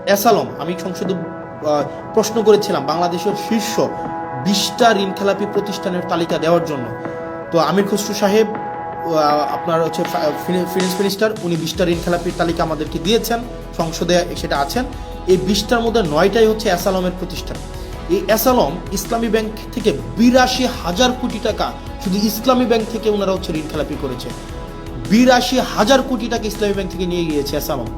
অ্যাসালম, আমি সংসদে প্রশ্ন করেছিলাম বাংলাদেশের শীর্ষ 20টা ঋণখেলাপি প্রতিষ্ঠানের তালিকা দেওয়ার জন্য। তো আমির খসরু সাহেব আপনার হচ্ছে ফিনান্স মিনিস্টার, উনি 20টা ঋণখেলাপির তালিকা আমাদেরকে দিয়েছেন, সংসদে সেটা আছেন। এই 20টার মধ্যে 9টাই হচ্ছে অ্যাসালমের প্রতিষ্ঠান। এই অ্যাসালম ইসলামী ব্যাংক থেকে 82,000 কোটি টাকা শুধু ইসলামী ব্যাংক থেকে ওনারা হচ্ছে ঋণখেলাপি করেছে। 82,000 কোটি টাকা ইসলামী ব্যাংক থেকে নিয়ে গিয়েছে অ্যাসালম।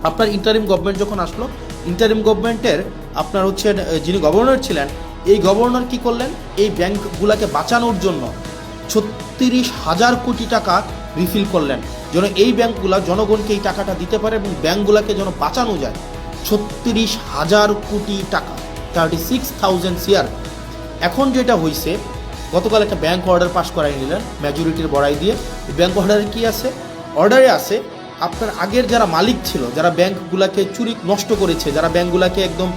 আপনার ইন্টারিম গভর্নমেন্ট যখন আসলো, ইন্টারিম গভর্নমেন্টের আপনার হচ্ছে যিনি গভর্নর ছিলেন, এই গভর্নর কি করলেন, এই ব্যাংকগুলোকে বাঁচানোর জন্য 36,000 কোটি টাকা রিফিল করলেন, যেন এই ব্যাংকগুলো জনগণকে এই টাকাটা দিতে পারে এবং ব্যাংকগুলোকে যেন বাঁচানো যায়। 36,000 কোটি টাকা, 36,000 CR। এখন যেটা হয়েছে, গতকাল একটা ব্যাংক অর্ডার পাস করাই নিলেন মেজরিটির বড়াই দিয়ে। ব্যাংক অর্ডারে কি আছে? অর্ডারে আছে আপনার আগের যারা মালিক ছিল, যারা ব্যাংকগুলোকে চুরি নষ্ট করেছে, যারা ব্যাংকগুলোকে একদম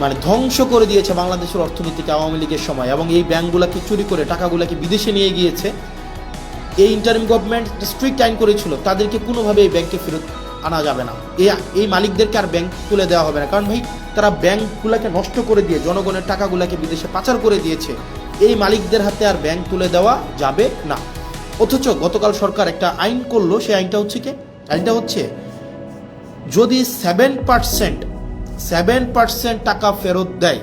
মানে ধ্বংস করে দিয়েছে বাংলাদেশের অর্থনীতিকে আওয়ামী লীগের সময়, এবং এই ব্যাংকগুলোকে চুরি করে টাকাগুলোকে বিদেশে নিয়ে গিয়েছে, এই ইন্টারিম গভর্নমেন্ট স্ট্রিক্ট আইন করেছিল তাদেরকে কোনোভাবে এই ব্যাংকে ফেরত আনা যাবে না। এই মালিকদেরকে আর ব্যাংক তুলে দেওয়া হবে না, কারণ ভাই তারা ব্যাংকগুলোকে নষ্ট করে দিয়ে জনগণের টাকাগুলোকে বিদেশে পাচার করে দিয়েছে। এই মালিকদের হাতে আর ব্যাংক তুলে দেওয়া যাবে না। অথচ গতকাল সরকার একটা আইন করলো, সেই আইনটা হচ্ছে কি? আইনটা হচ্ছে যদি 7% টাকা ফেরত দেয়,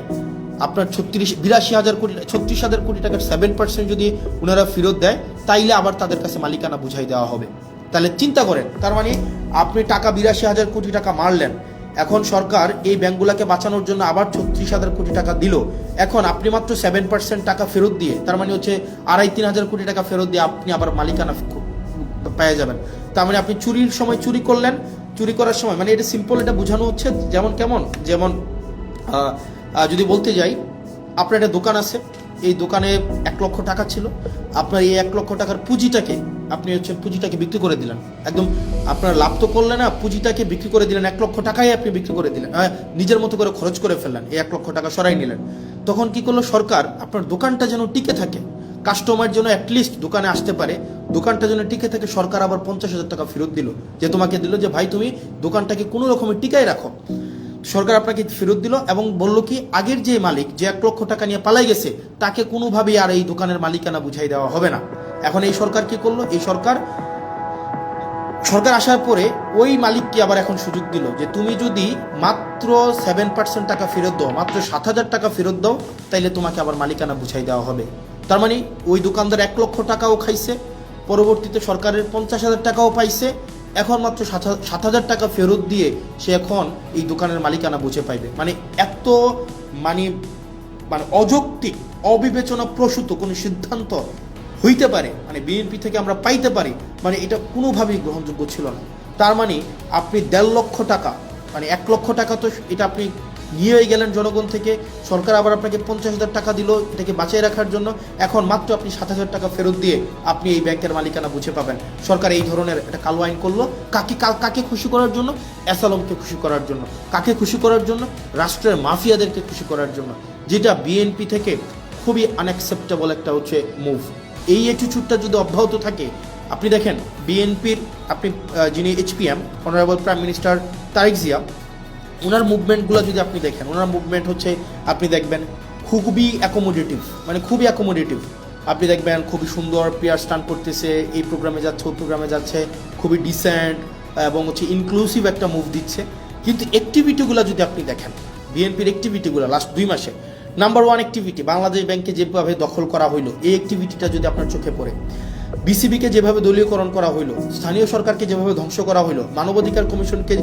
আপনার 36,000 কোটি টাকার 7% যদি ওনারা ফেরত দেয়, তাইলে আবার তাদের কাছে মালিকানা বুঝাই দেওয়া হবে। তাহলে চিন্তা করেন, তার মানে আপনি টাকা 82,000 কোটি টাকা মারলেন, এখন সরকার এই ব্যাংকগুলোকে বাঁচানোর জন্য আবার 36,000 কোটি টাকা দিল। এখন আপনি মাত্র 7% টাকা ফেরত দিয়ে, তার মানে হচ্ছে 2,500-3,000 কোটি টাকা ফেরত দিয়ে আপনি আবার মালিকানা পেয়ে যাবেন। তার মানে আপনি চুরির সময় চুরি করলেন, চুরি করার সময়, মানে এটা সিম্পল, এটা বোঝানো হচ্ছে যেমন যদি বলতে যাই, আপনার একটা দোকান আছে, এই দোকানে 1 লক্ষ টাকা ছিল, আপনার এই 1 লক্ষ টাকার পুঁজিটাকে বিক্রি করে দিলেন, একদম আপনার লাভ তো করলেন না, পুঁজিটাকে বিক্রি করে দিলেন, 1 লক্ষ টাকাই আপনি বিক্রি করে দিলেন, নিজের মতো করে খরচ করে ফেললেন, এই 1 লক্ষ টাকা সরাই নিলেন। তখন কি করলো সরকার, আপনার দোকানটা যেন টিকে থাকে, কাস্টমার যেন অ্যাটলিস্ট দোকানে আসতে পারে, দোকানটা যেন টিকে থাকে, সরকার আবার 50,000 টাকা ফেরত দিল, যে তোমাকে দিল যে ভাই তুমি দোকানটাকে কোনো রকমে টিকাই রাখো। সরকার আপনাকে ফেরত দিল এবং বলল কি, আগের যে মালিক যে 1 লক্ষ টাকা নিয়ে পালাই গেছে, তাকে কোনোভাবেই আর এই দোকানের মালিকানা বুঝাই দেওয়া হবে না। এখন এই সরকার কি করলো, এই সরকার আসার পরে ওই মালিককে আবার এখন সুযোগ দিল যে তুমি যদি মাত্র 7% টাকা ফেরত দাও, মাত্র 7,000 টাকা ফেরত দাও, তাইলে তোমাকে আবার মালিকানা বুঝাই দেওয়া হবে। তার মানে ওই দোকানদার 1 লক্ষ টাকাও খাইছে, পরবর্তীতে সরকারের 50,000 টাকাও পাইছে, এখন মাত্র 7,000 টাকা ফেরত দিয়ে সে এখন এই দোকানের মালিকানা বুঝে পাইবে। মানে এত মানে অযৌক্তিক, অবিবেচনা প্রসূত কোনো সিদ্ধান্ত হইতে পারে, মানে বিএনপি থেকে আমরা পাইতে পারি, মানে এটা কোনোভাবেই গ্রহণযোগ্য ছিল না। তার মানে আপনি 1.5 লক্ষ টাকা, মানে 1 লক্ষ টাকা তো এটা আপনি নিয়েই গেলেন জনগণ থেকে, সরকার আবার আপনাকে 50,000 টাকা দিল এটাকে বাঁচিয়ে রাখার জন্য, এখন মাত্র আপনি 7,000 টাকা ফেরত দিয়ে আপনি এই ব্যাংকের মালিকানা বুঝে পাবেন। সরকার এই ধরনের একটা কালো আইন করলো, কাকে খুশি করার জন্য? অ্যাসালমকে খুশি করার জন্য। কাকে খুশি করার জন্য? রাষ্ট্রের মাফিয়াদেরকে খুশি করার জন্য, যেটা বিএনপি থেকে খুবই আনঅ্যাকসেপ্টেবল একটা হচ্ছে মুভ। এই অ্যাটিটিউডটা যদি অব্যাহত থাকে, আপনি দেখেন বিএনপির আপনি যিনি HPM honourable prime minister Tarique Zia, ওনার মুভমেন্টগুলো যদি আপনি দেখেন, ওনার মুভমেন্ট হচ্ছে আপনি দেখবেন খুবই অ্যাকোমোডেটিভ, মানে খুবই অ্যাকোমোডেটিভ। আপনি দেখবেন খুবই সুন্দর প্লেয়ার স্টান্ট করতেছে, এই প্রোগ্রামে যাচ্ছে, ওই প্রোগ্রামে যাচ্ছে, খুবই ডিসেন্ট এবং হচ্ছে ইনক্লুসিভ একটা মুভ দিচ্ছে। কিন্তু অ্যাক্টিভিটিগুলো যদি আপনি দেখেন, বিএনপির অ্যাক্টিভিটিগুলো লাস্ট 2 মাসে, নাম্বার 1 অ্যাক্টিভিটি বাংলাদেশ ব্যাংকে যেভাবে দখল করা হইলো, এই অ্যাক্টিভিটিটা যদি আপনার চোখে পড়ে, বিসিবিকে যেভাবে দলীয়করণ করা হইলো, স্থানীয় সরকারকে যেভাবে ধ্বংস করা হইলো, মানবাধিকার কমিশনকে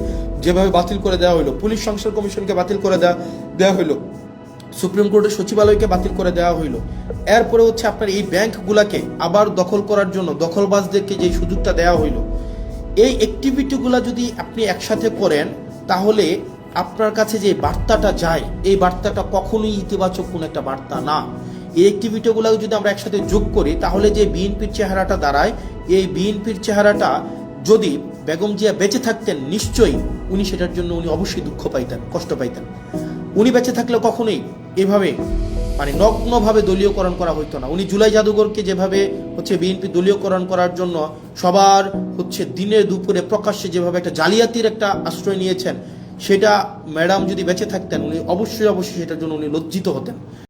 যেভাবে বাতিল করে দেওয়া হইলো, পুলিশ সংস্কার কমিশনকে বাতিল করে দেওয়া হইলো, সুপ্রিম কোর্টের সচিবালয়কে বাতিল করে দেওয়া হইলো, এরপরে হচ্ছে আপনার এই ব্যাংকগুলোকে আবার দখল করার জন্য দখলবাজদেরকে যে সুযোগটা দেওয়া হইলো, এই অ্যাক্টিভিটিগুলো যদি আপনি একসাথে করেন, তাহলে আপনার কাছে যে বার্তাটা যায়, এই বার্তাটা কখনোই ইতিবাচক কোনো একটা বার্তা না। এই অ্যাক্টিভিটিগুলো যদি আমরা একসাথে যোগ করি, তাহলে যে বিএনপির চেহারাটা দাঁড়ায়, এই বিএনপির চেহারাটা যদি বেগম জিয়া বেঁচে থাকতেন, নিশ্চয়ই উনি সেটার জন্য অবশ্যই দুঃখ পাইতেন, কষ্ট পাইতেন। উনি বেঁচে থাকলে কখনোই এভাবে মানে নগ্নভাবে দলীয়করণ করা হইতো না। উনি জুলাই জাদুঘরকে যেভাবে হচ্ছে বিএনপি দলীয়করণ করার জন্য সবার হচ্ছে দিনে দুপুরে প্রকাশ্যে যেভাবে একটা জালিয়াতির একটা আশ্রয় নিয়েছেন, সেটা ম্যাডাম যদি বেঁচে থাকতেন উনি অবশ্যই অবশ্যই সেটার জন্য উনি লজ্জিত হতেন।